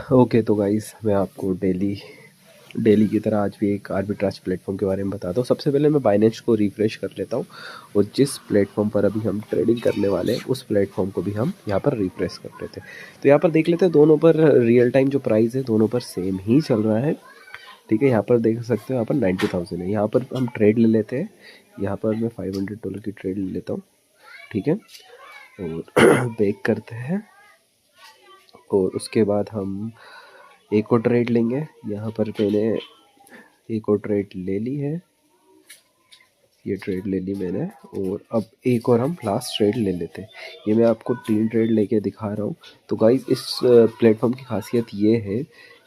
Okay तो guys मैं आपको डेली डेली की तरह आज भी एक आर्बिट्राज प्लेटफॉर्म के बारे में बताता हूँ। सबसे पहले मैं बाइनेंस को रिफ्रेश कर लेता हूँ और जिस प्लेटफॉर्म पर अभी हम ट्रेडिंग करने वाले हैं उस प्लेटफॉर्म को भी हम यहाँ पर रिफ्रेश कर लेते हैं। तो यहाँ पर देख लेते हैं दोनों पर रियल टाइम जो प्राइस है दोनों पर सेम ही चल रहा है। ठीक है, यहाँ पर देख सकते हो यहाँ पर 90,000 है। यहाँ पर हम ट्रेड ले लेते हैं। यहाँ पर मैं $500 की ट्रेड ले लेता हूँ। ठीक है, और बेक करते हैं और उसके बाद हम एक और ट्रेड लेंगे। यहाँ पर मैंने एक और ट्रेड ले ली है, ये ट्रेड ले ली मैंने, और अब एक और हम लास्ट ट्रेड ले लेते हैं। ये मैं आपको 3 ट्रेड लेके दिखा रहा हूँ। तो गाइस इस प्लेटफॉर्म की खासियत ये है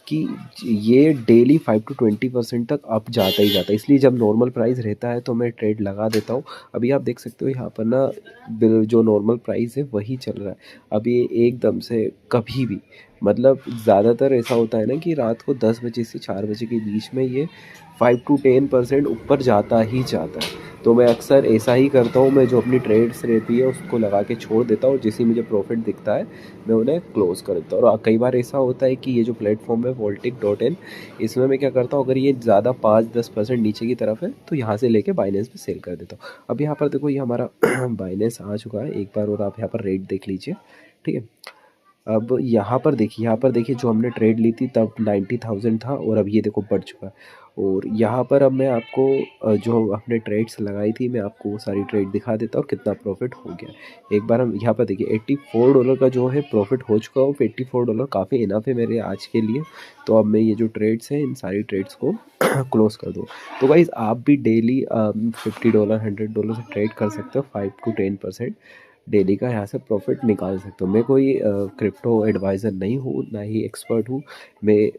कि ये डेली 5 to 20% तक अप जाता ही जाता है, इसलिए जब नॉर्मल प्राइस रहता है तो मैं ट्रेड लगा देता हूँ। अभी आप देख सकते हो यहाँ पर ना जो नॉर्मल प्राइस है वही चल रहा है। अब ये एकदम से कभी भी, मतलब ज़्यादातर ऐसा होता है ना कि रात को 10 बजे से 4 बजे के बीच में ये 5 to 10% ऊपर जाता ही जाता है। तो मैं अक्सर ऐसा ही करता हूँ, मैं जो अपनी ट्रेड्स रहती है उसको लगा के छोड़ देता हूँ, जैसे ही मुझे प्रॉफिट दिखता है मैं उन्हें क्लोज़ कर देता हूँ। और कई बार ऐसा होता है कि ये जो प्लेटफॉर्म है Voltic.in, इसमें मैं क्या करता हूँ, अगर ये ज़्यादा 5-10% नीचे की तरफ है तो यहाँ से लेके बाइनेंस पे सेल कर देता हूँ। अब यहाँ पर देखो ये हमारा बाइनेंस आ चुका है एक बार, और आप यहाँ पर रेट देख लीजिए। ठीक है, अब यहाँ पर देखिए जो हमने ट्रेड ली थी तब 90,000 था और अब ये देखो बढ़ चुका है। और यहाँ पर अब मैं आपको जो हमने ट्रेड्स लगाई थी मैं आपको वो सारी ट्रेड दिखा देता हूँ और कितना प्रॉफिट हो गया। एक बार हम यहाँ पर देखिए $84 का जो है प्रॉफिट हो चुका हो। $84 काफ़ी इनफ है मेरे आज के लिए। तो अब मैं ये जो ट्रेड्स हैं इन सारी ट्रेड्स को क्लोज कर दूँ। तो गाइज़ आप भी डेली $50 $100 से ट्रेड कर सकते हो। 5 to 10% डेली का यहाँ से प्रॉफिट निकाल सकते हो। मैं कोई क्रिप्टो एडवाइज़र नहीं हूँ, ना ही एक्सपर्ट हूँ।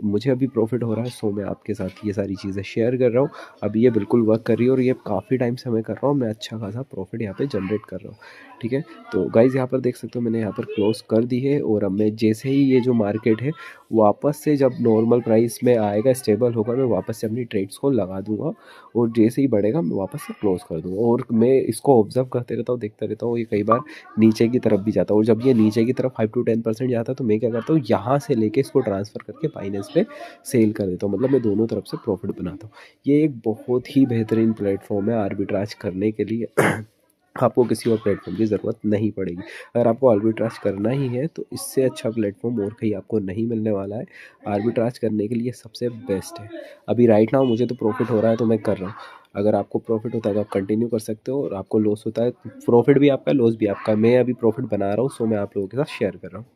मुझे अभी प्रॉफिट हो रहा है, सो मैं आपके साथ ये सारी चीज़ें शेयर कर रहा हूँ। अभी ये बिल्कुल वर्क कर रही है और ये काफ़ी टाइम से मैं कर रहा हूँ। मैं अच्छा खासा प्रॉफिट यहाँ पे जनरेट कर रहा हूँ। ठीक है, तो गाइज़ यहाँ पर देख सकते हो मैंने यहाँ पर क्लोज़ कर दी है। और अब मैं जैसे ही ये जो मार्केट है वापस से जब नॉर्मल प्राइस में आएगा, स्टेबल होगा, मैं वापस से अपनी ट्रेड्स को लगा दूँगा और जैसे ही बढ़ेगा मैं वापस से क्लोज़ कर दूँगा। और मैं इसको ऑब्ज़र्व करते रहता हूँ, देखता रहता हूँ। ये कई बार नीचे की तरफ भी जाता है और जब ये नीचे की तरफ 5 to 10% जाता है तो मैं क्या करता हूँ, यहाँ से लेके इसको ट्रांसफ़र करके बाइनेंस पे सेल कर देता हूँ। मतलब मैं दोनों तरफ से प्रॉफिट बनाता हूँ। ये एक बहुत ही बेहतरीन प्लेटफॉर्म है आर्बिट्राज करने के लिए। आपको किसी और प्लेटफॉर्म की ज़रूरत नहीं पड़ेगी। अगर आपको आर्बिट्राज करना ही है तो इससे अच्छा प्लेटफॉर्म और कहीं आपको नहीं मिलने वाला है। आर्बिट्राज करने के लिए सबसे बेस्ट है। अभी राइट नाउ मुझे तो प्रॉफिट हो रहा है तो मैं कर रहा हूँ। अगर आपको प्रॉफिट होता है तो आप कंटिन्यू कर सकते हो, और आपको लॉस होता है, प्रॉफिट भी आपका लॉस भी आपका। मैं अभी प्रॉफिट बना रहा हूँ, सो मैं आप लोगों के साथ शेयर कर रहा हूँ।